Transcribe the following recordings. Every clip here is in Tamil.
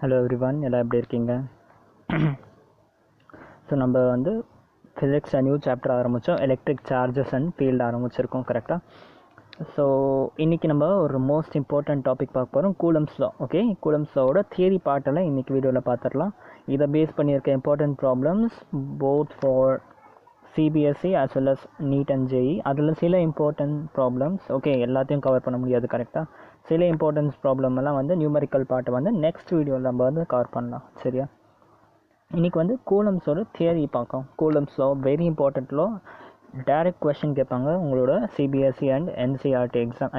ஹலோ எவ்ரிவன், எல்லாம் எப்படி இருக்கீங்க? ஸோ நம்ம வந்து ஃபிசிக்ஸ் நியூ சாப்டர் ஆரம்பித்தோம். எலக்ட்ரிக் சார்ஜஸ் அண்ட் ஃபீல்டு ஆரம்பிச்சிருக்கோம் கரெக்டாக. ஸோ இன்றைக்கி நம்ம ஒரு மோஸ்ட் இம்பார்ட்டன்ட் டாபிக் பார்க்க போகிறோம், கூலம்ஸ் லா. ஓகே, கூலம்ஸ் லாவோட தியரி பார்ட்டெல்லாம் இன்றைக்கி வீடியோவில் பார்த்துடலாம். இதை பேஸ் பண்ணியிருக்க important problems both for CBSE as well as NEET and JEE. அதில் சில இம்பார்ட்டன்ட் ப்ராப்ளம்ஸ், ஓகே, எல்லாத்தையும் கவர் பண்ண முடியாது கரெக்டாக. சில இம்பார்ட்டன்ஸ் ப்ராப்ளம் எல்லாம் வந்து நியூமரிக்கல் பார்ட்டை வந்து நெக்ஸ்ட் வீடியோவில் நம்ம வந்து கவர் பண்ணலாம். சரியா? இன்றைக்கி வந்து கூலம்ஸோட தியரி பார்க்கலாம். Coulomb's law very important law. Direct question கேட்பாங்க உங்களோட CBSE and NCERT exam.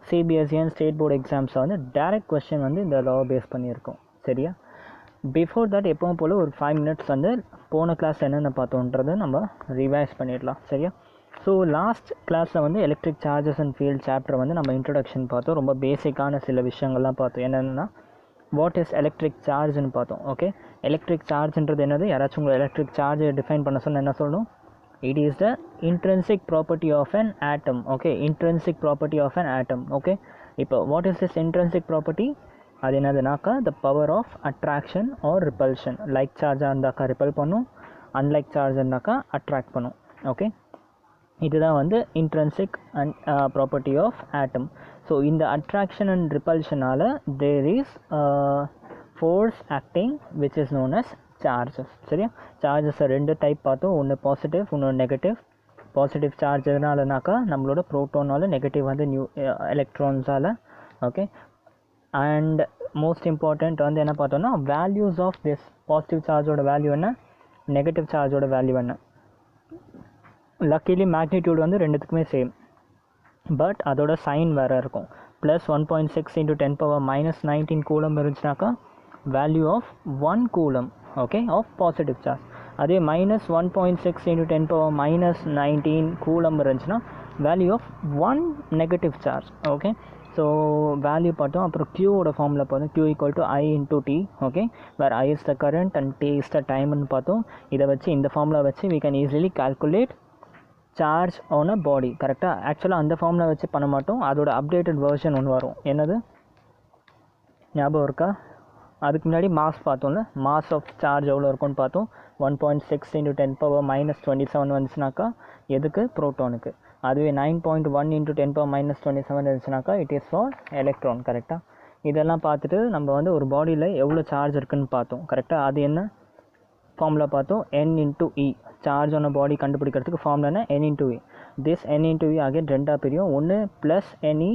CBSE and state board எக்ஸாம்ஸில் வந்து டைரக்ட் கொஸ்டின் வந்து இந்த லா பேஸ் பண்ணியிருக்கோம். சரியா? பிஃபோர் தட் எப்பவும் போல் ஒரு 5 minutes வந்து போன கிளாஸ் என்னென்ன பார்த்தோன்றதை நம்ம ரிவைஸ் பண்ணிடலாம். சரியா? ஸோ லாஸ்ட் கிளாஸில் வந்து electric charges and field chapter வந்து நம்ம இன்ட்ரொடக்ஷன் பார்த்தோம். ரொம்ப பேசிக்கான சில விஷயங்கள்லாம் பார்த்தோம். என்னென்னா வாட் இஸ் எலக்ட்ரிக் சார்ஜ்னு பார்த்தோம். ஓகே, எலக்ட்ரிக் சார்ஜ்ன்றது என்னது? யாராச்சும் உங்களை எலக்ட்ரிக் சார்ஜை டிஃபைன் பண்ண சொன்னால் என்ன சொல்லணும்? It is the intrinsic property of an atom. Okay, intrinsic property of an atom. Okay, இப்போ what is this intrinsic property? அது என்னதுனாக்கா the power of attraction or repulsion. Like சார்ஜாக இருந்தாக்கா ரிப்பல் பண்ணும், அன்லைக் சார்ஜ் இருந்தாக்கா அட்ராக்ட் பண்ணும். ஓகே, இதுதான் வந்து intrinsic and property of atom. So இந்த அட்ராக்ஷன் அண்ட் ரிப்பல்ஷனால் there is force acting which is known as charges. சரியா? சார்ஜஸை 2 டைப் பார்த்தோம். ஒன்று பாசிட்டிவ், இன்னொன்று நெகட்டிவ். பாசிட்டிவ் சார்ஜ் எதனாலனாக்கா நம்மளோட ப்ரோட்டானால், நெகட்டிவ் வந்து எலக்ட்ரான்ஸால். ஓகே, அண்ட் மோஸ்ட் இம்பார்ட்டண்ட் வந்து என்ன பார்த்தோன்னா வேல்யூஸ் ஆஃப் திஸ் பாசிட்டிவ் சார்ஜோட வேல்யூ என்ன, நெகட்டிவ் சார்ஜோட வேல்யூ என்ன. லக்கிலி மேக்னிடியூட் வந்து ரெண்டுத்துக்குமே சேம், பட் அதோட சைன் வேறு இருக்கும். ப்ளஸ் 1.6 × 10⁻−19 கூலம் இருந்துச்சுனாக்கா value of 1 coulomb, okay, of positive charge. அதே -1.6 × 10⁻−19 கூலம் இருந்துச்சுன்னா value of 1 negative charge. Okay, so value பார்த்தோம். அப்புறம் க்யூவோட ஃபார்மில் பார்த்தோம். q = I × T. Okay, where I is the current and T is the timeன்னு பார்த்தோம். இதை வச்சு இந்த ஃபார்முலா வச்சு we can easily calculate charge on a body. கரெக்டாக? ஆக்சுவலாக அந்த ஃபார்முலா வச்சு பண்ண மாட்டோம், அதோட அப்டேட்டட் வெர்ஷன் ஒன்று வரும். என்னது ஞாபகம் இருக்கா? அதுக்கு முன்னாடி மாஸ் பார்த்தோம்ல, மாஸ் ஆஃப் சார்ஜ் எவ்வளோ இருக்கும்னு பார்த்தோம். 1.6 × 10⁻−27 வந்துச்சுனாக்கா எதுக்கு? ப்ரோட்டானுக்கு. அதுவே 9.1 × 10⁻−27 இருந்துச்சுனாக்கா இட் இஸ் ஃபார் எலக்ட்ரான். கரெக்டாக? இதெல்லாம் பார்த்துட்டு நம்ம வந்து ஒரு பாடியில் எவ்வளோ சார்ஜ் இருக்குதுன்னு பார்த்தோம். கரெக்டாக? அது என்ன ஃபார்முலா பார்த்தோம்? n × E. சார்ஜ் ஆன பாடி கண்டுபிடிக்கிறதுக்கு ஃபார்முலா என்ன? n × E. This n × E again ரெண்டாக பிரியும். ஒன்று +NE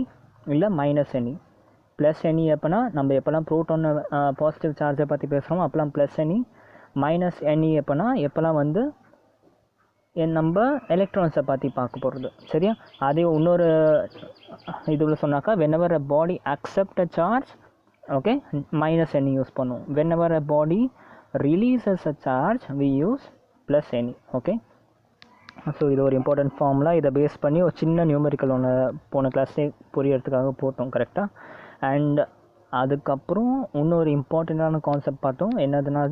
இல்லை -NE. +NE எப்போனா நம்ம எப்போல்லாம் ப்ரோட்டான் பாசிட்டிவ் சார்ஜை பற்றி பேசுகிறோமோ அப்போல்லாம் +NE. -NE எப்போல்லாம் வந்து நம்ம எலக்ட்ரான்ஸை பற்றி பார்க்க போகிறது. சரியா? அதே இன்னொரு இதில் சொன்னாக்கா whenever a body accept a charge, okay, -NE use பண்ணுவோம். whenever a body releases a charge we use +NE. Okay, so இது ஒரு இம்பார்ட்டன்ட் ஃபார்முலா. இதை பேஸ் பண்ணி ஒரு சின்ன நியூமரிக்கல் ஒன்று போன கிளாஸ்லேயே புரியறதுக்காக போட்டோம். கரெக்டாக? அண்ட் அதுக்கப்புறம் இன்னொரு இம்பார்ட்டண்ட்டான கான்செப்ட் பார்த்தோம். என்னதுன்னா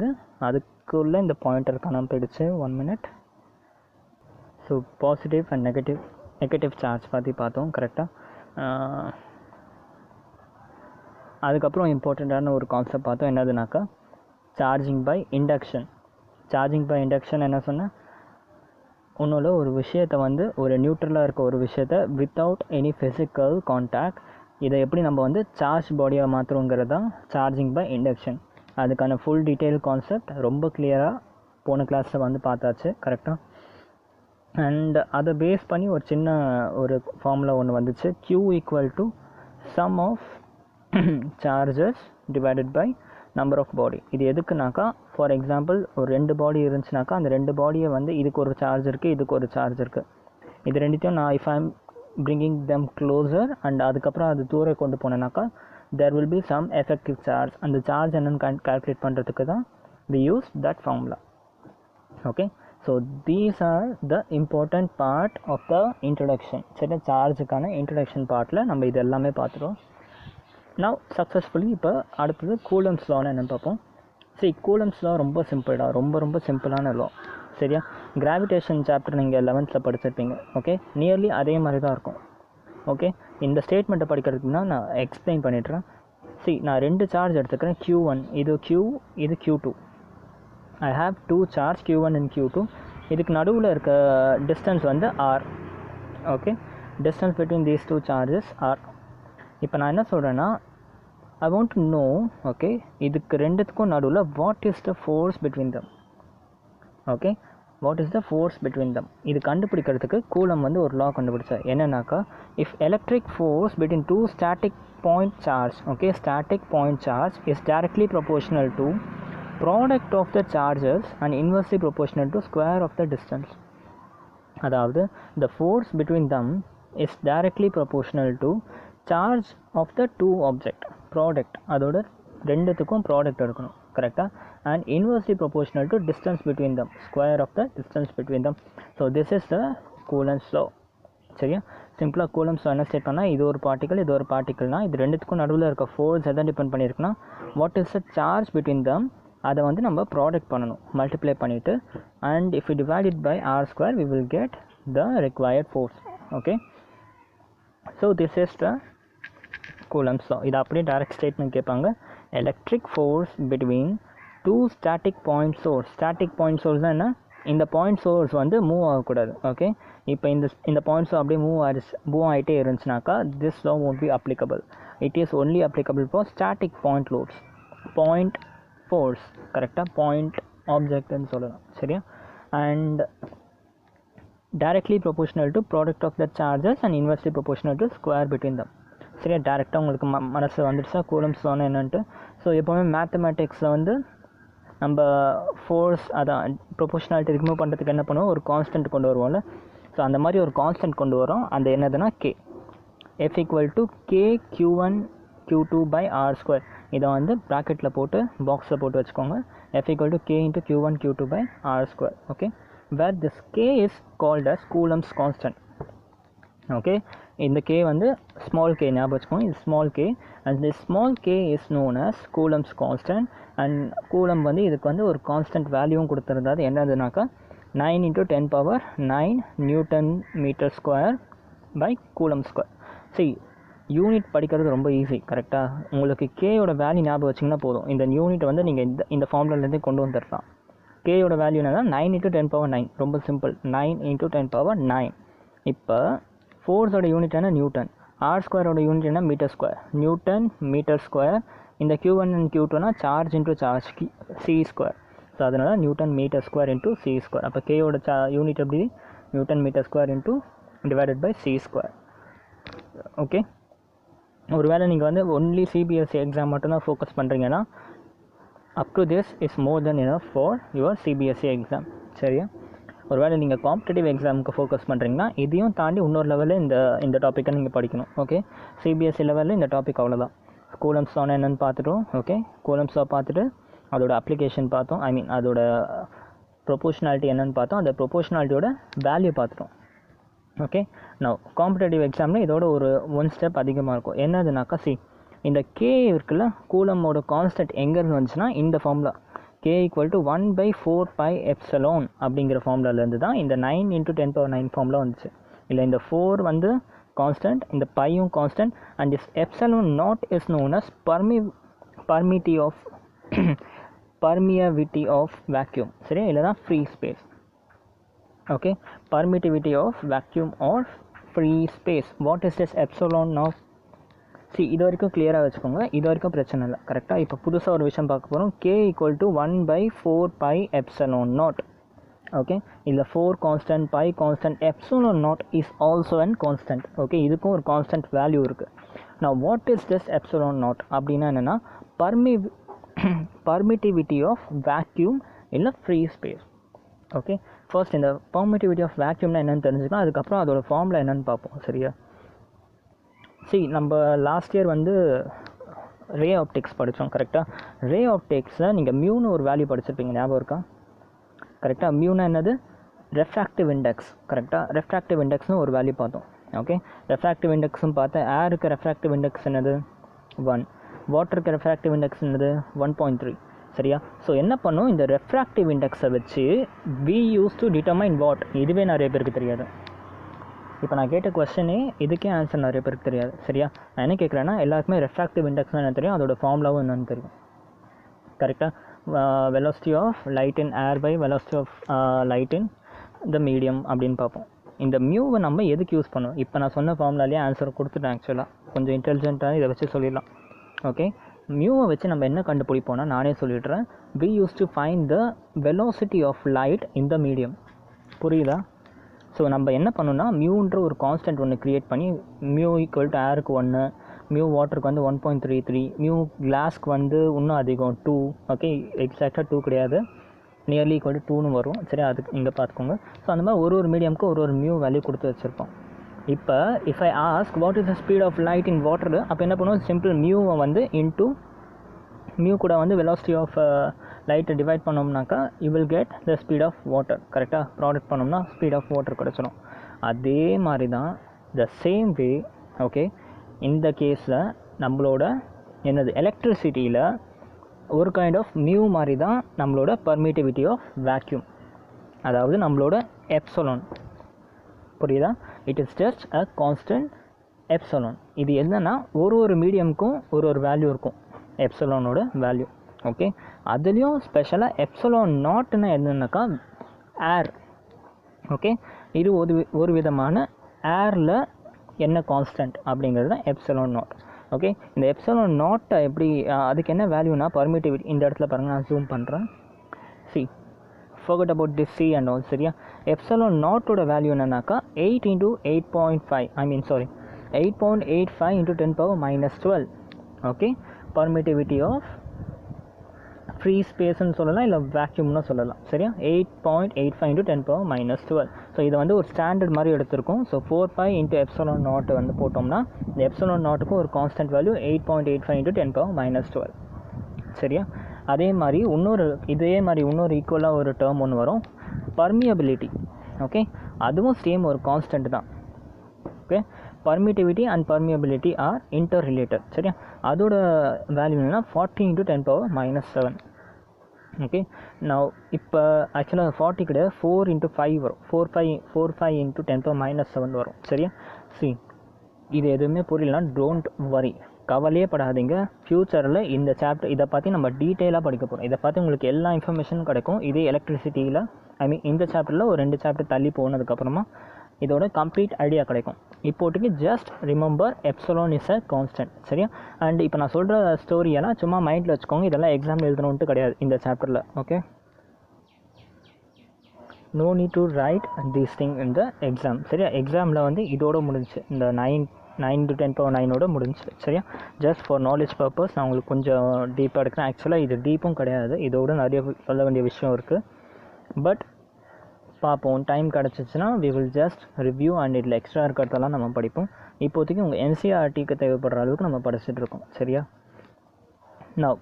அதுக்குள்ளே இந்த பாயிண்டர் காணாமல் போயிடுச்சு. 1 minute. So positive and negative charge பற்றி பார்த்தோம். கரெக்டாக? அதுக்கப்புறம் இம்பார்ட்டண்ட்டான ஒரு கான்செப்ட் பார்த்தோம். என்னதுனாக்கா charging by induction. Charging by induction என்ன சொன்னால், ஒன்றும் ஒரு விஷயத்தை வந்து ஒரு நியூட்ரலாக இருக்க ஒரு விஷயத்தை வித்தவுட் எனி ஃபிசிக்கல் கான்டாக்ட் இதை எப்படி நம்ம வந்து சார்ஜ் பாடியாக மாற்றுறோங்கிறது தான் சார்ஜிங் பை இண்டக்ஷன். அதுக்கான ஃபுல் டீட்டெயில் கான்செப்ட் ரொம்ப கிளியராக போன கிளாஸில் வந்து பார்த்தாச்சு. கரெக்டாக? அண்ட் அதை பேஸ் பண்ணி ஒரு சின்ன ஒரு ஃபார்முலா ஒன்று வந்துச்சு. q = sum of charges divided by number of body. இது எதுக்குனாக்கா, ஃபார் எக்ஸாம்பிள் ஒரு 2 பாடி இருந்துச்சுனாக்கா அந்த 2 பாடியை வந்து இதுக்கு ஒரு சார்ஜ் இருக்குது, இதுக்கு ஒரு சார்ஜ் இருக்குது. இது ரெண்டுத்தையும் நான் if I'm bringing them closer and அதுக்கப்புறம் அது தூரம் கொண்டு போனேனாக்கா there will be some effective charge. அந்த சார்ஜ் என்னென்னு கால்குலேட் பண்ணுறதுக்கு தான் we use that formula. Okay, so these are the important part of the introduction. சரி, சார்ஜுக்கான இன்ட்ரடக்ஷன் பார்ட்டில் நம்ம இது எல்லாமே பார்த்துருவோம். நவ் சக்ஸஸ்ஃபுல்லி இப்போ அடுத்தது கூலம்ஸ் லான்னு என்னென்னு பார்ப்போம். சரி, கூலம்ஸ் லா ரொம்ப சிம்பிள்டா, ரொம்ப சிம்பிளான லா. சரியா? கிராவிடேஷன் சாப்டர் நீங்கள் 11th படிச்சிருப்பீங்க. ஓகே, நியர்லி அதே மாதிரி தான் இருக்கும். ஓகே, இந்த ஸ்டேட்மெண்ட்டை படிக்கிறதுக்கு நான் எக்ஸ்பிளைன் பண்ணிடுறேன். see நான் ரெண்டு சார்ஜ் எடுத்துக்கிறேன் q1 இது q இது q2 I have two charge q1 and q2 இதுக்கு நடுவில் இருக்க distance வந்து r okay distance between these two charges r இப்போ நான் என்ன சொல்கிறேன்னா I want to know okay இதுக்கு ரெண்டுத்துக்கும் நடுவில் what is the force between them okay what is the force between them இது கண்டுபிடிக்கிறதுக்கு கூலம் வந்து ஒரு law கண்டுபிடிச்சார் என்னன்னாக்கா if electric force between two static point charge okay static point charge is directly proportional to product of the charges and inversely proportional to square of the distance அதாவது the force between them is directly proportional to charge of the two object product அதோட ரெண்டுத்துக்கும் product இருக்கணும் கரெக்டாக and inversely proportional to distance between them square of the distance between them so this is the Coulomb's law சரியா சிம்பிளாக Coulomb's law என்ன ஸ்டேட் பண்ணால் இது ஒரு பார்ட்டிக்கல் இது ஒரு பார்ட்டிக்கல்னா இது ரெண்டுத்துக்கும் நடுவில் இருக்க ஃபோர்ஸ் எதை டிபெண்ட் பண்ணியிருக்குன்னா what is the charge between them அதை வந்து நம்ம ப்ராடக்ட் பண்ணணும் மல்டிப்ளை பண்ணிவிட்டு and if you divide it by r square we will get the required force okay so this is the Coulomb's law இது அப்படியே டைரக்ட் ஸ்டேட்மெண்ட் கேட்பாங்க electric force between two static point source static point சோர்ஸ்னால் என்ன இந்த பாயிண்ட் சோர்ஸ் வந்து மூவ் ஆகக்கூடாது ஓகே இப்போ இந்த பாயிண்ட்ஸும் அப்படியே மூவ் ஆகிட்டே இருந்துச்சுனாக்கா this law won't be applicable it is only applicable for static point loads point force கரெக்டாக பாயிண்ட் ஆப்ஜெக்ட்னு சொல்லலாம் சரியா and directly proportional to product of the charges and inversely proportional to square between them சரியா டேரெக்டாக உங்களுக்கு மனசு வந்துடுச்சா Coulomb's law என்னன்ட்டு ஸோ எப்போவுமே மேத்தமேட்டிக்ஸில் வந்து நம்ம ஃபோர்ஸ் அதான் ப்ரொபோஷனாலிட்டி ரிமூவ் பண்ணுறதுக்கு என்ன பண்ணுவோம் ஒரு கான்ஸ்டன்ட் கொண்டு வருவோம்ல ஸோ அந்த மாதிரி ஒரு கான்ஸ்டன்ட் கொண்டு வரோம் அந்த என்னதுன்னா k F equal to k q1 q2 by r square இதை வந்து ப்ராக்கெட்டில் போட்டு பாக்ஸில் போட்டு வச்சுக்கோங்க F equal to k into q1 q2 by r square okay where this k is called as Coulomb's constant okay இந்த கே வந்து ஸ்மால் கே ஞாபகம் வச்சுக்கோங்க இது small k and this small k is known as Coulomb's constant and Coulomb வந்து இதுக்கு வந்து ஒரு கான்ஸ்டன்ட் வேல்யூவும் கொடுத்துருந்தது என்னதுனாக்கா 9 × 10⁹ newton metre square by coulomb square சரி யூனிட் படிக்கிறது ரொம்ப ஈஸி கரெக்டாக உங்களுக்கு கேயோட வேல்யூ ஞாபகம் வச்சிங்கன்னா போதும் இந்த யூனிட் வந்து நீங்கள் இந்த ஃபார்முலாலேருந்தே கொண்டு வந்துடலாம் கேயோட வேல்யூ என்னன்னா 9 × 10⁹ ரொம்ப சிம்பிள் 9 × 10⁹ இப்போ ஃபோர்ஸோட யூனிட் என்ன நியூட்டன் ஆர் ஸ்கொயரோட யூனிட் என்ன metre square newton metre square இந்த q1 அண்ட் q2னா charge into charge C square so அதனால் newton metre square into C square அப்போ கேயோட யூனிட் எப்படி newton metre square into divided by C square okay ஒருவேளை நீங்கள் வந்து ஒன்லி சிபிஎஸ்சி எக்ஸாம் மட்டும்தான் ஃபோக்கஸ் பண்ணுறீங்கன்னா up to this is more then enough for your CBSE exam சரியா ஒருவேளை நீங்கள் காம்படிட்டிவ் எக்ஸாமுக்கு ஃபோக்கஸ் பண்ணுறீங்கன்னா இதையும் தாண்டி இன்னொரு லெவலில் இந்த டாப்பிக்கை நீங்கள் படிக்கணும் ஓகே சிபிஎஸ்சி லெவலில் இந்த டாபிக் அவ்வளோதான் Coulomb's law என்னென்னு பார்த்துட்டோம் ஓகே Coulomb's law பார்த்துட்டு அதோட அப்ளிகேஷன் பார்த்தோம் ஐ மீன் அதோட ப்ரொபோஷனாலிட்டி என்னென்னு பார்த்தோம் அந்த ப்ரொபோஷனாலிட்டியோட வேல்யூ பார்த்துட்டோம் ஓகே நான் காம்படிட்டிவ் எக்ஸாமில் இதோட ஒரு ஒன் ஸ்டெப் அதிகமாக இருக்கும் என்னதுனாக்கா இந்த கே இருக்குல்ல கூலமோட கான்ஸ்டன்ட் எங்கேருந்து வந்துச்சுன்னா இந்த ஃபார்முலா கே ஈக்குவல் டு 1/4πε அப்படிங்கிற ஃபார்முலாலேருந்து தான் இந்த 9 × 10⁹ ஃபார்முலா வந்துச்சு இல்லை இந்த 4 வந்து கான்ஸ்டன்ட் இந்த பையும் constant and this epsilon naught is known as permeability of vacuum சரியா இல்லை தான் free space okay permittivity of vacuum or free space what is this epsilon of இது வரைக்கும் கிளியராக வச்சுக்கோங்க இது வரைக்கும் பிரச்சனை இல்லை கரெக்டாக இப்போ புதுசாக ஒரு விஷயம் பார்க்க போகிறோம் கே ஈக்குவல் டு 1/4πε0 ஓகே இதில் 4 constant pi constant epsilon naught is also and constant okay இதுக்கும் ஒரு கான்ஸ்டன்ட் வேல்யூ இருக்குது நான் what is this epsilon naught அப்படின்னா என்னென்னா permittivity ஆஃப் வேக்யூம் இல்லை ஃப்ரீ ஸ்பேஸ் ஓகே ஃபர்ஸ்ட் இந்த permittivity ஆஃப் வேக்யூம்னா என்னென்னு தெரிஞ்சுக்கலாம் அதுக்கப்புறம் அதோட ஃபார்முலா என்னென்னு பார்ப்போம் சரியா நம்ம லாஸ்ட் இயர் வந்து ரே ஆப்டிக்ஸ் படித்தோம் கரெக்டாக ரே ஆப்டிக்ஸில் நீங்கள் மியூன்னு ஒரு வேல்யூ படிச்சிருப்பீங்க ஞாபகம் இருக்கா கரெக்டாக மியூனா என்னது ரெஃப்ராக்டிவ் இண்டெக்ஸ் கரெக்டாக ரெஃப்ராக்டிவ் இண்டெக்ஸ்னு ஒரு வேல்யூ பார்த்தோம் ஓகே ரெஃப்ராக்டிவ் இண்டெக்ஸும் பார்த்தேன் ஏருக்கு ரெஃப்ராக்டிவ் இண்டெக்ஸ் என்னது 1 வாட்டருக்கு ரெஃப்ராக்டிவ் இண்டெக்ஸ் என்னது 1.3 சரியா ஸோ என்ன பண்ணும் இந்த ரெஃப்ராக்டிவ் இண்டெக்ஸை வச்சு we use to determine what இதுவே நிறைய பேருக்கு தெரியாது இப்போ நான் கேட்ட கொஸ்டினே இதுக்கே ஆன்சர் நிறைய பேருக்கு தெரியாது. சரியா? நான் என்ன கேட்குறேன்னா, எல்லாருக்குமே ரெஃப்ராக்டிவ் இண்டெக்ஸ்னால் என்ன தெரியும், அதோட ஃபார்முலாவும் என்னென்னு தெரியும். கரெக்டாக? Velocity of light in air by velocity of light in the medium அப்படின்னு பார்ப்போம். இந்த மியூவை நம்ம எதுக்கு யூஸ் பண்ணுவோம்? இப்போ நான் சொன்ன ஃபார்முலாலேயே ஆன்சர் கொடுத்துட்டேன். ஆக்சுவலாக கொஞ்சம் இன்டெலிஜென்ட்டாக இதை வச்சு சொல்லிடலாம். ஓகே, மியூவை வச்சு நம்ம என்ன கண்டுபிடிப்போம்னா, நானே சொல்லிடுறேன். we used to find the velocity of light in the medium. புரியுதா? ஸோ நம்ம என்ன பண்ணோம்னா, மியூன்ற ஒரு கான்ஸ்டன்ட் ஒன்று க்ரியேட் பண்ணி, மியூ ஈக்குவல் டு ஏருக்கு 1, மியூ வாட்டருக்கு வந்து 1.33, மியூ கிளாஸ்க்கு வந்து இன்னும் அதிகம் 2. ஓகே, எக்ஸாக்டாக 2 கிடையாது, நியர்லி ஈக்குவல் டு 2ன்னு வரும். சரி, அதுக்கு இங்கே பார்த்துக்கோங்க. ஸோ அந்த மாதிரி ஒரு மீடியமுக்கு ஒரு மியூ வேல்யூ கொடுத்து வச்சுருப்போம். இப்போ if I ask what is the speed of light in water, அப்போ என்ன பண்ணுவோம், சிம்பிள் மியூவை வந்து இன்டூ மியூ கூட வந்து வெலாசிட்டி ஆஃப் லைட்டை டிவைட் பண்ணோம்னாக்கா you will get the speed of water. கரெக்டாக? ப்ராடக்ட் பண்ணோம்னா ஸ்பீட் ஆஃப் வாட்டர் கிடச்சிடும். அதே மாதிரி தான் த சேம் வே. ஓகே, இந்த கேஸில் நம்மளோட என்னது எலக்ட்ரிசிட்டியில் ஒரு கைண்ட் ஆஃப் மியூ மாதிரி தான் நம்மளோட பர்மிட்டிவிட்டி ஆஃப் வேக்யூம், அதாவது நம்மளோட எப்சிலான். புரியுதா? It is just a constant epsilon. இது என்னென்னா ஒரு மீடியமுக்கும் ஒரு வேல்யூ இருக்கும், எப்சிலானோட வேல்யூ. ஓகே, அதுலேயும் ஸ்பெஷலாக எப்சிலான் நாட்னா என்னன்னாக்கா ஏர். ஓகே, இது ஒரு விதமான ஏரில் என்ன கான்ஸ்டன்ட் அப்படிங்கிறது தான் எப்சிலான் நாட். ஓகே, இந்த எப்சிலான் நாட்டை எப்படி, அதுக்கு என்ன வேல்யூனா பர்மிட்டிவிட்டி. இந்த இடத்துல பாருங்கள், நான் ஜூம் பண்ணுறேன். C, forget about this C and all. சரியா? எப்சிலான் நாட்டோட வேல்யூ என்னன்னாக்கா 8 into 8.5, 8.85 into 10 power minus 12. Okay, permittivity of free ஸ்பேஸ்ன்னு சொல்லலாம், இல்லை வேக்யூம்னு சொல்லலாம். சரியா? 8.85 into 10 power minus 12. ஸோ இதை வந்து ஒரு ஸ்டாண்டர்ட் மாதிரி எடுத்திருக்கோம். ஸோ 4π into எப்சிலான் நாட்டு வந்து போட்டோம்னா இந்த எப்சிலான் நாட்டுக்கும் ஒரு constant value 8.85 into 10 power minus 12. சரியா? அதே மாதிரி இன்னொரு ஈக்குவலாக ஒரு டேர்ம் ஒன்று வரும், பர்மியபிலிட்டி. ஓகே, அதுவும் சேம் ஒரு கான்ஸ்டன்ட் தான். Okay, permittivity and permeability are interrelated. சரியா? அதோட வேல்யூ என்னன்னா 40 into 10 power minus 7. ஓகே, நான் இப்போ ஆக்சுவலாக 40 கிடையாது, 4 into 5 வரும். 4 into 10 power minus 7 வரும். சரியா? சி, இது எதுவுமே புரியலனா டோன்ட் வரி, கவலையே படாதீங்க. ஃப்யூச்சரில் இந்த சாப்டர் இதை பற்றி நம்ம டீட்டெயிலாக படிக்க போகிறோம். இதை பற்றி உங்களுக்கு எல்லா இன்ஃபர்மேஷனும் கிடைக்கும். இதே எலக்ட்ரிசிட்டியில் இந்த சாப்டரில் ஒரு 2 சாப்டர் தள்ளி போனதுக்கப்புறமா இதோட கம்ப்ளீட் ஐடியா கிடைக்கும். இப்போதைக்கு just remember epsilon is a constant. சரியா? அண்ட் இப்போ நான் சொல்கிற ஸ்டோரியெல்லாம் சும்மா மைண்டில் வச்சுக்கோங்க, இதெல்லாம் எக்ஸாம் எழுதணுன்ட்டு கிடையாது இந்த சாப்டரில். Okay, no need to write this thing in the exam. சரியா? எக்ஸாமில் வந்து இதோட முடிஞ்சு, இந்த 9 to 10 power 9 முடிஞ்சு. சரியா? ஜஸ்ட் ஃபார் நாலேஜ் பர்பஸ் நான் உங்களுக்கு கொஞ்சம் டீப்பாக எடுக்கிறேன். ஆக்சுவலாக இது டீப்பும் கிடையாது, இதோட நிறைய சொல்ல வேண்டிய விஷயம் இருக்குது. பட் பார்ப்போம், டைம் கிடச்சிச்சின்னா we will just review and இதில் எக்ஸ்ட்ரா இருக்கிறதெல்லாம் நம்ம படிப்போம். இப்போதைக்கு உங்கள் NCERTக்கு தேவைப்படுற அளவுக்கு நம்ம படிச்சுட்ருக்கோம். சரியா? நவ்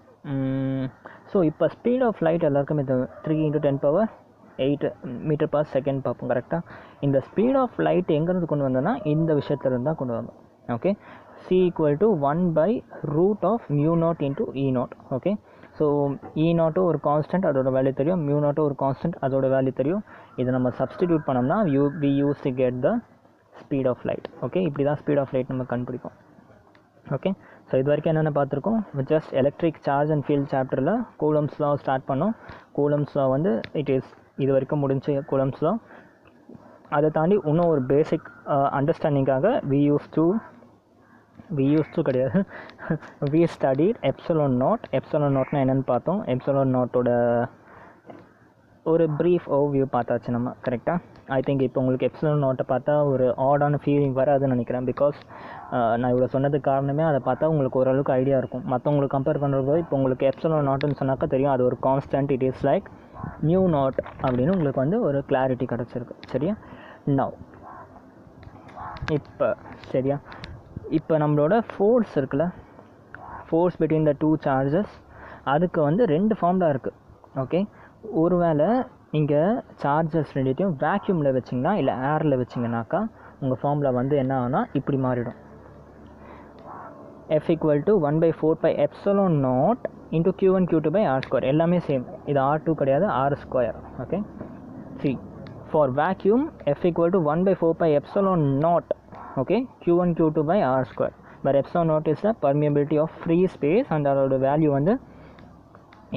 ஸோ இப்போ ஸ்பீட் ஆஃப் லைட் எல்லாருக்கும் இது 3 into 10 power 8 metre per second பார்ப்போம். கரெக்டாக? இந்த ஸ்பீட் ஆஃப் லைட் எங்கேருந்து கொண்டு வந்தோன்னா இந்த விஷயத்துலேருந்து தான் கொண்டு வந்தோம். Okay, C = 1/√of μ0 into E0. Okay, so E0 ஒரு கான்ஸ்டன்ட், அதோட வேல்யூ தெரியும். μ0 ஒரு கான்ஸ்டன்ட், அதோட வேல்யூ தெரியும். இதை நம்ம சப்ஸ்டிடியூட் பண்ணோம்னா we use to get the speed of light. Okay, இப்படி தான் ஸ்பீட் ஆஃப் லைட் நம்ம கண்டுபிடிப்போம். ஓகே, ஸோ இது வரைக்கும் என்னென்ன பார்த்துருக்கோம், just electric charge and field சாப்டரில் கூலம்ஸ் லா ஸ்டார்ட் பண்ணோம். கூலம்ஸ் லா வந்து இது வரைக்கும் முடிஞ்ச கூலம்ஸ் லா. அதை தாண்டி இன்னும் ஒரு பேசிக் அண்டர்ஸ்டாண்டிங்காக we used to கிடையாது we studied epsilon naught. Epsilon நாட்னா என்னென்னு பார்த்தோம். எப்சிலான் நாட்டோட ஒரு ப்ரீஃப் ஓவர்வியூ பார்த்தாச்சு நம்ம. கரெக்டாக? ஐ திங்க் இப்போ உங்களுக்கு எப்சிலான் நாட்டை பார்த்தா ஒரு ஆடான ஃபீலிங் வராதுன்னு நினைக்கிறேன். பிகாஸ் நான் இவ்வளோ சொன்னதுக்கு காரணமே அதை பார்த்தா உங்களுக்கு ஓரளவுக்கு ஐடியா இருக்கும். மற்றவங்களுக்கு கம்பேர் பண்ணுறப்போ இப்போ உங்களுக்கு எப்சிலான் நாட்டுன்னு சொன்னாக்கா தெரியும், அது ஒரு கான்ஸ்டன்ட், இட் இஸ் லைக் μ0 அப்படின்னு உங்களுக்கு வந்து ஒரு கிளாரிட்டி கிடச்சிருக்கு. சரியா? நவ் இப்போ சரியா, இப்போ நம்மளோட ஃபோர்ஸ் இருக்குல்ல, ஃபோர்ஸ் பிட்வீன் த 2 சார்ஜஸ், அதுக்கு வந்து 2 ஃபார்முலா இருக்குது. ஓகே, ஒருவேளை நீங்கள் சார்ஜஸ் ரெண்டுத்தையும் வேக்யூமில் வச்சிங்கன்னா இல்லை ஏரில் வச்சிங்கனாக்கா உங்கள் ஃபார்முலா வந்து என்ன ஆகுனா இப்படி மாறிடும். F = 1/4π epsilon naught into Q1 Q2 by R square. எல்லாமே சேம். இது R2 கிடையாது, R square. Okay, C for vacuum F equal to 1 by 4 pi epsilon naught, okay, Q1 Q2 by R square, where epsilon naught is the permeability of free space and அதோட வேல்யூ வந்து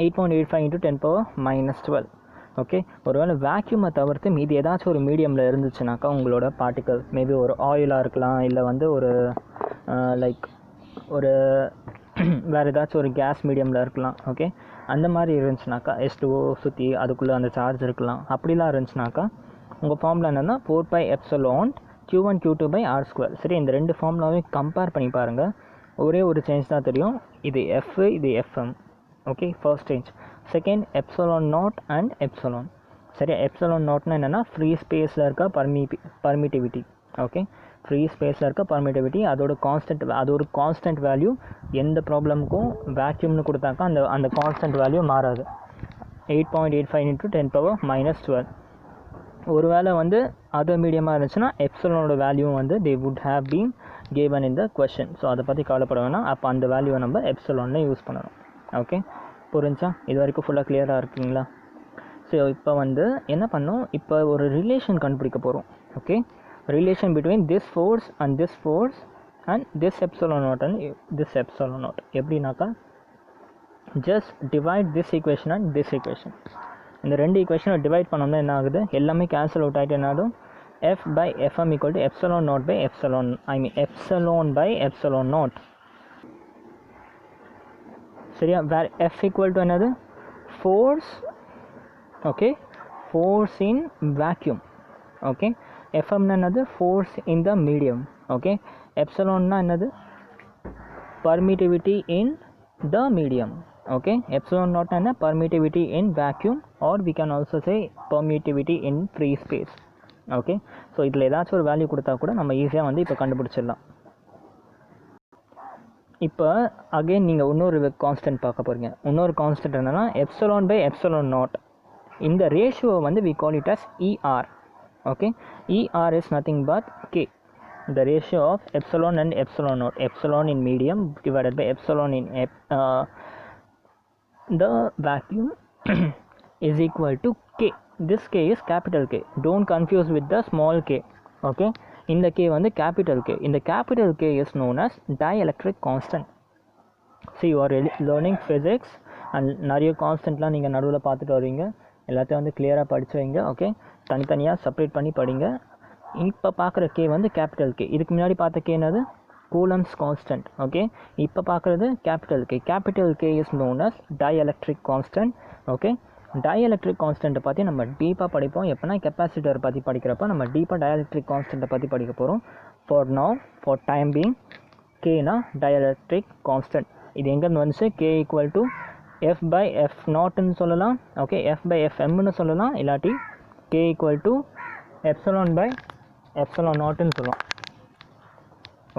8.85 into 10 power minus 12. ஓகே, ஒருவேளை வேக்யூமை தவிர்த்து மீதி ஏதாச்சும் ஒரு மீடியமில் இருந்துச்சுனாக்கா உங்களோட பார்ட்டிக்கல் மேபி ஒரு ஆயிலாக இருக்கலாம், இல்லை வந்து ஒரு லைக் ஒரு வேறு ஏதாச்சும் ஒரு கேஸ் மீடியமில் இருக்கலாம். ஓகே, அந்த மாதிரி இருந்துச்சுனாக்கா H2O சுற்றி அதுக்குள்ளே அந்த சார்ஜ் இருக்கலாம். அப்படிலாம் இருந்துச்சுனாக்கா உங்கள் ஃபார்முலா என்னென்னா 4 pi epsilon Q1 Q2 by R square. சரி, இந்த ரெண்டு ஃபார்முலாவையும் கம்பேர் பண்ணி பாருங்கள். ஒரே ஒரு சேஞ்ச் தான் தெரியும், இது F, இது FM. Okay, first change. Second epsilon not and epsilon. சரி, எப்சலான் நாட்னா என்னென்னா ஃப்ரீ ஸ்பேஸில் இருக்க பர்மிட்டிவிட்டி. ஓகே, ஃப்ரீ ஸ்பேஸில் இருக்க பர்மிட்டிவிட்டி, அதோட கான்ஸ்டன்ட், அது ஒரு கான்ஸ்டன்ட் வேல்யூ. எந்த ப்ராப்ளமுக்கும் வேக்யூம்னு கொடுத்தாக்கா அந்த கான்ஸ்டன்ட் வேல்யூ மாறாது. 8.85 into 10 power minus 12. ஒரு வேளை வந்து அதர் மீடியமாக இருந்துச்சுன்னா எப்சலானோட வேல்யூ வந்து they would have been haven in the question. So அதை பற்றி கவலைப்பட வேணாம். அப்போ அந்த வேல்யூவை நம்ம எப்சலான்னு யூஸ் பண்ணணும். ஓகே, புரிஞ்சா? இது வரைக்கும் ஃபுல்லாக கிளியராக இருக்குங்களா? ஸோ இப்போ வந்து என்ன பண்ணோம், இப்போ ஒரு ரிலேஷன் கண்டுபிடிக்க போகிறோம். Okay, relation between this force and this force and this epsilon naught and this epsilon naught. எப்படின்னாக்கா just divide this equation and this equation. இந்த ரெண்டு ஈக்குவேஷனை டிவைட் பண்ணோம்னா என்ன ஆகுது, எல்லாமே கேன்சல் அவுட் ஆகிட்டு என்ன ஆகும், F by Fm equal to epsilon naught by epsilon, epsilon by epsilon naught. சரியா? வேர் F equal to என்னது, force. Okay, force in vacuum. Okay, எஃப்எம்னா என்னது, force in the medium. Okay, எப்சலான்னா என்னது, permittivity in the medium. Okay, epsilon naught என்ன, permittivity in vacuum, or we can also say permittivity in free space. Okay, so இதில் ஏதாச்சும் ஒரு வேல்யூ கொடுத்தா கூட நம்ம ஈஸியாக வந்து இப்போ கண்டுபிடிச்சிடலாம். இப்போ அகெயின் நீங்கள் இன்னொரு கான்ஸ்டன்ட் பார்க்க போகிறீங்க. இன்னொரு கான்ஸ்டன்ட் என்னென்னா எப்சிலான் பை எப்சிலான் நாட். இந்த ரேஷியோ வந்து we call it as ER. Okay, ER is nothing but K, the ratio of epsilon and epsilon naught, epsilon in medium divided by epsilon in the vacuum is equal to K. This K is capital K. Don't confuse with the small k. Okay, இந்த K வந்து capital K. இந்த capital K is known as dielectric constant. See, you are learning physics and நிறைய கான்ஸ்டன்ட்லாம் நீங்கள் நடுவில் பார்த்துட்டு வருவீங்க. எல்லாத்தையும் வந்து கிளியராக படித்து வைங்க. ஓகே, தனித்தனியாக செப்பரேட் பண்ணி படிங்க. இப்போ பார்க்குற K வந்து capital K. இதுக்கு முன்னாடி பார்த்த K என்னது, கூலம்ஸ் கான்ஸ்டன்ட். ஓகே, இப்போ பார்க்குறது capital K. Capital K is known as dielectric constant. Okay, dielectric கான்ஸ்டன்ட்டை பற்றி நம்ம டீப்பாக படிப்போம். எப்போனா கெப்பாசிட்டர் பற்றி படிக்கிறப்போ நம்ம டீப்பாக டயஎலக்ட்ரிக் கான்ஸ்டன்ட்டை பற்றி படிக்க போகிறோம். ஃபார் டைம் பீங் கேனா டயஎலக்ட்ரிக் கான்ஸ்டன்ட். இது எங்கேருந்து வந்துச்சு, K equal to F by F நாட்னு சொல்லலாம். ஓகே, எஃப் பை எஃப் எம்னு சொல்லலாம், இல்லாட்டி K equal to epsilon by epsilon நாட்னு சொல்லலாம்.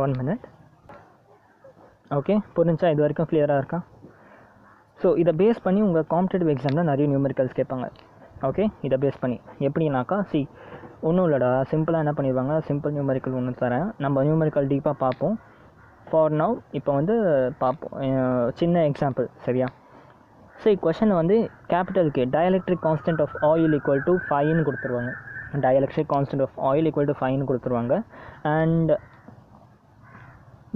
1 minute. ஓகே, புரிஞ்சா? இது வரைக்கும் கிளியராக இருக்கா? ஸோ இதை பேஸ் பண்ணி உங்கள் காம்படிட்டிவ் எக்ஸாமில் நிறைய நியூமெரிக்கல்ஸ் கேட்பாங்க. ஓகே, இதை பேஸ் பண்ணி எப்படின்னாக்கா, ஒன்றும் இல்லைடா, சிம்பிளாக என்ன பண்ணிடுவாங்க, சிம்பிள் நியூமெரிக்கல் ஒன்று தரேன், நம்ம நியூமெரிக்கல் டீப்பாக பார்ப்போம். ஃபார் நவ் இப்போ வந்து பார்ப்போம் சின்ன எக்ஸாம்பிள். சரியா? கொஷனில் வந்து capital K dielectric constant of oil equal to 5ன்னு கொடுத்துருவாங்க. Dielectric constant of oil equal to 5ன்னு கொடுத்துருவாங்க. And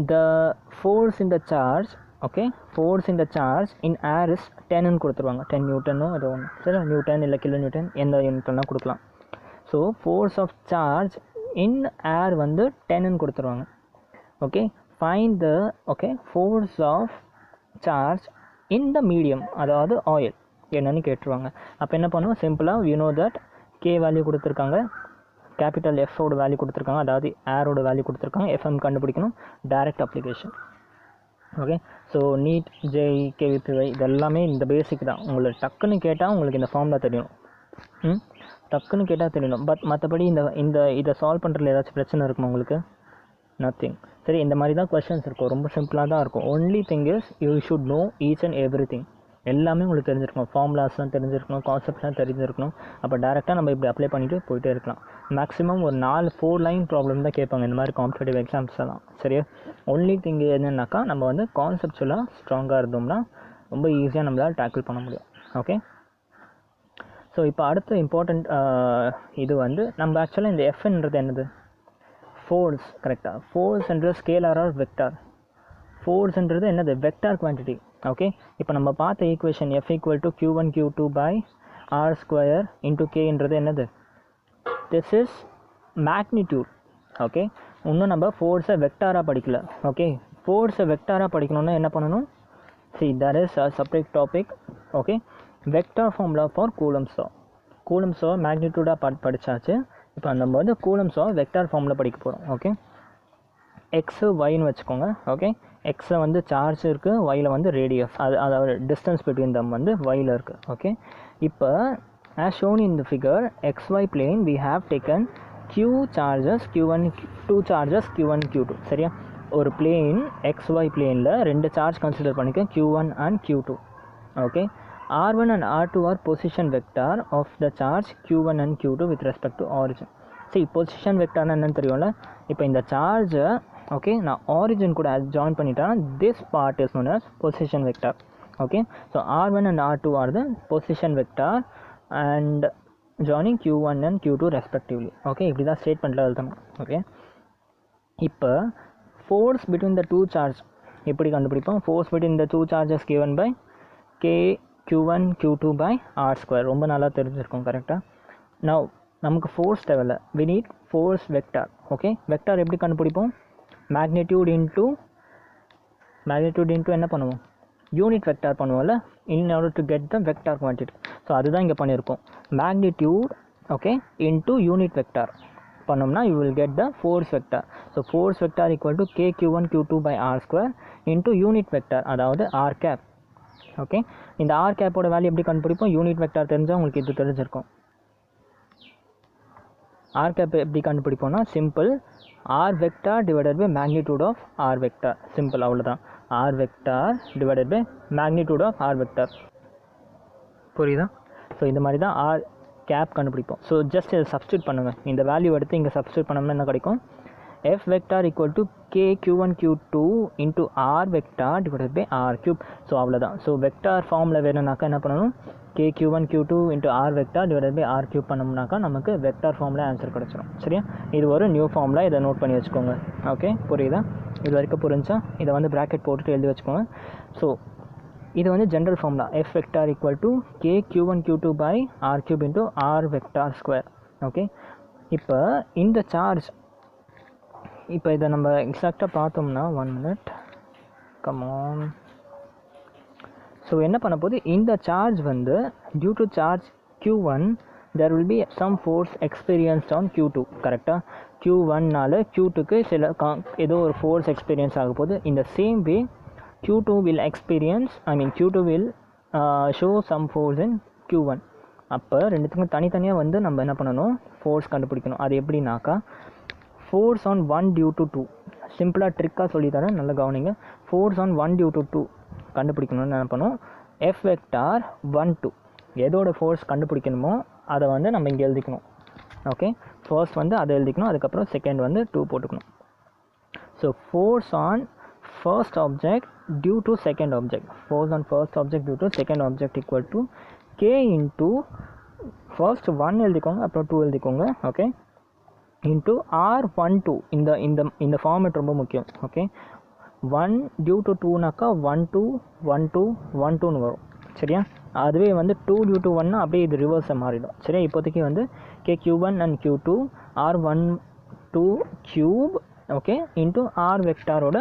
the force in the charge, okay, force in the charge in air is 10 ன்னு கொடுத்துருவாங்க. 10 நியூட்டனோ ஏதோ ஒன்று, சரி, நியூட்டன் இல்லை கிலோ நியூட்டன், எந்த யூனிட்லாம் கொடுக்கலாம். So force of charge in air வந்து 10ன்னு கொடுத்துருவாங்க. Okay, find the force of charge in the medium, அதாவது ஆயில் என்னன்னு கேட்டுருவாங்க. அப்போ என்ன பண்ணுவோம், சிம்பிளாக you know that K value கொடுத்துருக்காங்க, கேபிட்டல் எஃபோட வேல்யூ கொடுத்துருக்காங்க, அதாவது ஏரோட வேல்யூ கொடுத்துருக்காங்க, எஃப்எம் கண்டுபிடிக்கணும், direct application. Okay, so NEET, JEE, KVPY இதெல்லாமே இந்த பேசிக் தான். உங்களுக்கு டக்குன்னு கேட்டால் உங்களுக்கு இந்த ஃபார்முலா தெரியணும். டக்குன்னு கேட்டால் தெரியணும். பட் மற்றபடி இதை சால்வ் பண்ணுறதுல ஏதாச்சும் பிரச்சனை இருக்குமா உங்களுக்கு? நத்திங். சரி, இந்த மாதிரி தான் கொஸ்டின்ஸ் இருக்கும், ரொம்ப சிம்பிளாக தான் இருக்கும். Only thing is you should know each and every thing. எல்லாமே உங்களுக்கு தெரிஞ்சிருக்கணும், ஃபார்முலாஸ்லாம் தெரிஞ்சிருக்கணும், கான்செப்ட்லாம் தெரிஞ்சிருக்கணும். அப்போ டேரெக்டாக நம்ம இப்படி அப்ளை பண்ணிவிட்டு போயிட்டே இருக்கலாம். மேக்ஸிமம் ஒரு 4 லைன் ப்ராப்ளம் தான் கேட்பாங்க இந்த மாதிரி காம்படிட்டிவ் எக்ஸாம்ஸ் எல்லாம். சரியா? ஒன்லி திங் என்னென்னாக்கா, நம்ம வந்து கான்செப்ட்ஸ்லாம் ஸ்ட்ராங்காக இருந்தோம்னா ரொம்ப ஈஸியாக நம்மளால் டேக்கிள் பண்ண முடியும். ஓகே, ஸோ இப்போ அடுத்த இம்பார்ட்டண்ட் இது வந்து நம்ம ஆக்சுவலாக இந்த எஃப்ன்றது என்னது, ஃபோர்ஸ். கரெக்டாக, ஃபோர்ஸ்ன்ற ஸ்கேலார் ஆர் வெக்டார். ஃபோர்ஸ்ன்றது என்னது, வெக்டார் குவான்டிட்டி. ஓகே, இப்போ நம்ம பார்த்த equation F = Q1 Q2 by R² into Kன்றது என்னது, திஸ் இஸ் மேக்னிடியூட். ஓகே, இன்னும் நம்ம ஃபோர்ஸை வெக்டாராக படிக்கல. ஓகே, ஃபோர்ஸை வெக்டாராக படிக்கணும்னா என்ன பண்ணணும், see that is a separate topic. Okay, vector formula for Coulomb's law. Coulomb's law மேக்னிடியூடாக படித்தாச்சு. இப்போ நம்ம வந்து கூலம்ஸ் லா வெக்டார் ஃபார்முலா படிக்க போகிறோம். ஓகே, எக்ஸு ஒய்னு வச்சுக்கோங்க. ஓகே, எக்ஸில் வந்து சார்ஜ் இருக்குது, ஒயில் வந்து ரேடியஸ், அதாவது டிஸ்டன்ஸ் பிட்வீன் தம் வந்து ஒயில் இருக்குது. ஓகே, இப்போ as shown in the figure xy plane we have taken q charges, q1 2 charges q1 q2. சரியா, ஒரு பிளேன் xy பிளேனில் ரெண்டு சார்ஜ் கன்சிடர் பண்ணிக்க, q1 and q2. Okay, r1 and r2 are position vector of the charge q1 and q2 with respect to origin. சரி, பொசிஷன் வெக்டார்னா என்னன்னு தெரியும்ல. இப்போ இந்த சார்ஜை ஓகே நான் ஆரிஜின் கூட ஜாயின் பண்ணிட்டேன், this part is known as position vector. Okay, so r1 and r2 are the position vector and joining q1 and q2 respectively. Okay, இப்படி தான் ஸ்டேட்மெண்ட்டில் எழுதணும். ஓகே, இப்போ force between the two charge எப்படி கண்டுபிடிப்போம், force between the two charges given by k q1 q2 by r². ரொம்ப நல்லா தெரிஞ்சிருக்கும். கரெக்டாக, now நமக்கு ஃபோர்ஸ் தேவையில்ல, we need force vector. Okay, vector எப்படி கண்டுபிடிப்போம், மேக்னிடியூட் இன்ட்டு என்ன பண்ணுவோம், யூனிட் வெக்டார் பண்ணுவோம்ல, in order to get the vector quantity. So அதுதான் இங்கே பண்ணியிருக்கோம், magnitude okay into unit vector பண்ணோம்னா you will get the force vector. So force vector equal to k q1 q2 by r² into unit vector, அதாவது r கேப். ஓகே, இந்த r கேப்போட வேல்யூ எப்படி கண்டுபிடிப்போம், யூனிட் வெக்டார் தெரிஞ்சால் உங்களுக்கு இது தெரிஞ்சிருக்கும். r cap எப்படி கண்டுபிடிப்போம்னா simple, r vector divided by magnitude of r vector. Simple, அவ்வளோதான். r vector divided by magnitude of r vector. புரியுதா? ஸோ இந்த மாதிரி தான் r cap கண்டுபிடிப்போம். ஸோ ஜஸ்ட் இதை சப்ஸ்டியூட் பண்ணுங்கள், இந்த வேல்யூ எடுத்து இங்கே சப்ஸ்டியூட் பண்ணோம்னா என்ன கிடைக்கும், f vector equal to k q1 q2 into r vector divided by r cube. So அவ்வளோதான். ஸோ வெக்டார் ஃபார்மில் வேணும்னாக்கா என்ன பண்ணணும், k q1 q2 into r vector divided by r cube பண்ணோம்னாக்கா நமக்கு வெக்டார் ஃபார்மில் ஆன்சர் கிடச்சிடும். சரியா, இது ஒரு நியூ ஃபார்மில், இதை நோட் பண்ணி வச்சுக்கோங்க. ஓகே, புரியுதா, இது வரைக்கும் புரிஞ்சா இதை வந்து ப்ராக்கெட் போட்டுட்டு எழுதி வச்சுக்கோங்க. ஸோ இது வந்து general formula, f vector equal to k q1 q2 by r cube into r vector square. Okay, இப்போ இந்த சார்ஜ், இப்போ இதை நம்ம எக்ஸாக்டாக பார்த்தோம்னா 1 minute, கம் ஆன். ஸோ என்ன பண்ண போது, இந்த சார்ஜ் வந்து due to charge q1 there will be some force experienced on q2. கரெக்டாக, q1னால q2க்கு சில ஏதோ ஒரு ஃபோர்ஸ் எக்ஸ்பீரியன்ஸ் ஆக போது. இந்த same way q2 will experience, q2 will show some force in q1. அப்போ ரெண்டுத்துக்கும் தனித்தனியாக வந்து நம்ம என்ன பண்ணணும், ஃபோர்ஸ் கண்டுபிடிக்கணும். அது எப்படின்னாக்கா, ஃபோர்ஸ் ஆன் 1 டியூ டு 2, சிம்பிளாக ட்ரிக்காக சொல்லித்தரேன், நல்லா கவனிங்க. ஃபோர்ஸ் ஆன் 1 டியூ டு 2 கண்டுபிடிக்கணும்னு என்ன பண்ணுவோம், f vector 1 2 எதோட ஃபோர்ஸ் கண்டுபிடிக்கணுமோ அதை வந்து நம்ம இங்கே எழுதிக்கணும். ஓகே, ஃபர்ஸ்ட் வந்து அதை எழுதிக்கணும், அதுக்கப்புறம் செகண்ட் வந்து 2 போட்டுக்கணும். So force on first object due to second object, force on first object due to second object equal to k into first 1 எழுதிக்கோங்க, அப்புறம் 2 எழுதிக்கோங்க. Okay, into r12. இந்த ஃபார்மேட் ரொம்ப முக்கியம். ஓகே, 1 டியூ டு 2னாக்கா 1 2 1 2 1 2ன்னு வரும். சரியா, அதுவே வந்து 2 டியூ டு 1னா அப்படியே இது ரிவர்ஸை மாறிடும். சரியா, இப்போதைக்கு வந்து k q1 and q2 r12 cube okay into r வெக்டாரோட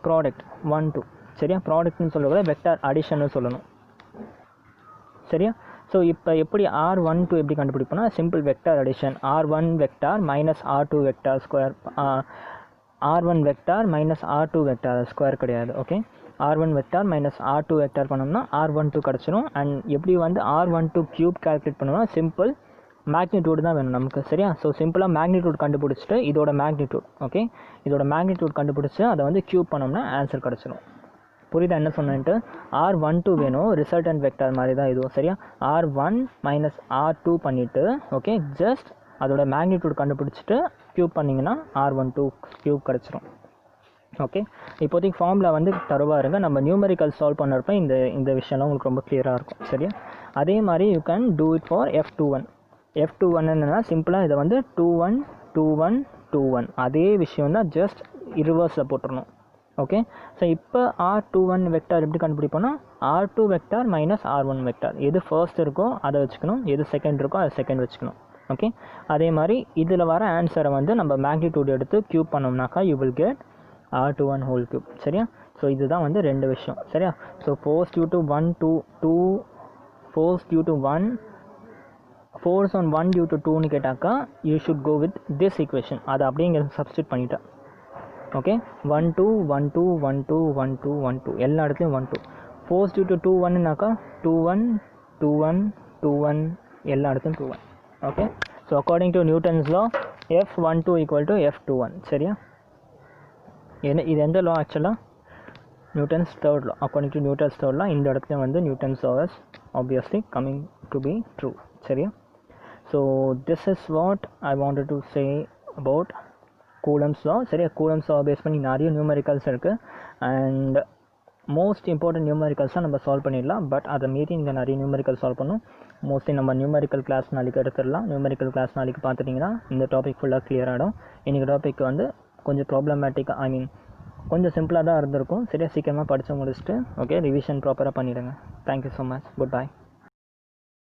ப்ராடக்ட் 1 2. சரியா, ப்ராடக்ட்னு சொல்லக்கூட வெக்டார் அடிஷன்னு சொல்லணும். சரியா, ஸோ இப்போ எப்படி r12 எப்படி கண்டுபிடிப்போம்னா, simple vector addition, r1 vector minus r2 vector square, r1 vector minus r2 vector square கிடையாது. Okay, r1 vector minus r2 vector பண்ணோம்னா r12 கிடச்சிரும். அண்ட் எப்படி வந்து r12 க்யூப் கால்குலேட் பண்ணோம்னா, சிம்பிள் மேக்னிடியூட் தான் வேணும் நமக்கு. சரியா, ஸோ சிம்பிளாக மேக்னிடியூட் கண்டுபிடிச்சிட்டு இதோட மேக்னிடியூட், ஓகே இதோட மேக்னிடியூட் கண்டுபிடிச்சி அதை வந்து க்யூப் பண்ணோம்னா ஆன்சர் கிடச்சிரும். புரியுதா என்ன சொன்னேன்ட்டு, r12 வேணும், ரிசல்டன்ட் வெக்டார் மாதிரி தான் இதுவும். சரியா, r1 மைனஸ் r2 பண்ணிவிட்டு ஓகே ஜஸ்ட் அதோட மேக்னிடியூட் கண்டுபிடிச்சிட்டு க்யூப் பண்ணிங்கன்னா r12 க்யூப் கிடச்சிரும். ஓகே, இப்போதைக்கு ஃபார்முலா வந்து தருவா இருங்க, நம்ம நியூமெரிக்கல் சால்வ் பண்ணுறப்ப இந்த விஷயம்லாம் உங்களுக்கு ரொம்ப கிளியராக இருக்கும். சரியா, அதே மாதிரி you can do it for F21. F21 என்னென்னா சிம்பிளாக இதை வந்து 2 1 2 1 2 1 அதே விஷயம் தான், ஜஸ்ட் ரிவர்ஸில் போட்டுடணும். ஓகே, ஸோ இப்போ R21 வெக்டார் எப்படி கண்டுபிடிப்போம்னா R2 vector minus R1 vector, எது ஃபர்ஸ்ட் இருக்கோ அதை வச்சுக்கணும், எது செகண்ட் இருக்கோ அதை செகண்ட் வச்சுக்கணும். ஓகே, அதே மாதிரி இதில் வர ஆன்சரை வந்து நம்ம மேக்னிடியூட் எடுத்து க்யூப் பண்ணோம்னாக்கா you will get R21 whole cube. சரியா? ஸோ இதுதான் வந்து ரெண்டு விஷயம். சரியா? So force due to 1 2 force due to 1 force on 1 due to 2ன்னு கேட்டாக்கா you should go with this equation. அதை அப்படியே இங்கே சப்ஸ்டியூட் பண்ணிட்டேன். ஓகே, 1 2 1 2 1 2 1 2 1 2 எல்லா இடத்துலையும் 1 2. ஃபோர்ஸ் டியூ டு 2 1னாக்கா 2 1 2 1 2 1 எல்லா இடத்துலையும் 2 1. Okay, so according to Newton's law F12 equal to F21. சரியா? இது எந்த லா ஆக்சுவலாக? Newton's third law. According to Newton's third law இந்த இடத்துல வந்து Newton's law is obviously coming to be true. சரியா? So this is what I wanted to say about Coulomb's law. சரியா? கூலம்ஸ் லா பேஸ் பண்ணி நிறைய நியூமெரிக்கல்ஸ் இருக்குது. அண்ட் மோஸ்ட் இம்பார்ட்டன்ட் நியூமெரிக்கல்ஸாக நம்ம சால்வ் பண்ணிடலாம். பட் அதை மீறி இங்கே நிறைய நியூமெரிக்கல் சால்வ் பண்ணும். மோஸ்ட்லி நம்ம நியூமெரிக்கல் கிளாஸ் நாளைக்கு எடுத்துடலாம். நியூமெரிக்கல் கிளாஸ் நாளைக்கு பார்த்துட்டிங்கன்னா இந்த டாபிக் ஃபுல்லாக கிளியர் ஆகிடும். இன்றைக்கி டாபிக் வந்து கொஞ்சம் ப்ராப்ளமேட்டிக்காக, ஐ மீன் கொஞ்சம் சிம்பிளாக தான் இருந்திருக்கும். சரியா? சீக்கிரமாக படித்து முடிச்சுட்டு ஓகே ரிவிஷன் ப்ராப்பராக பண்ணிவிடுங்க. Thank you so much. Good bye.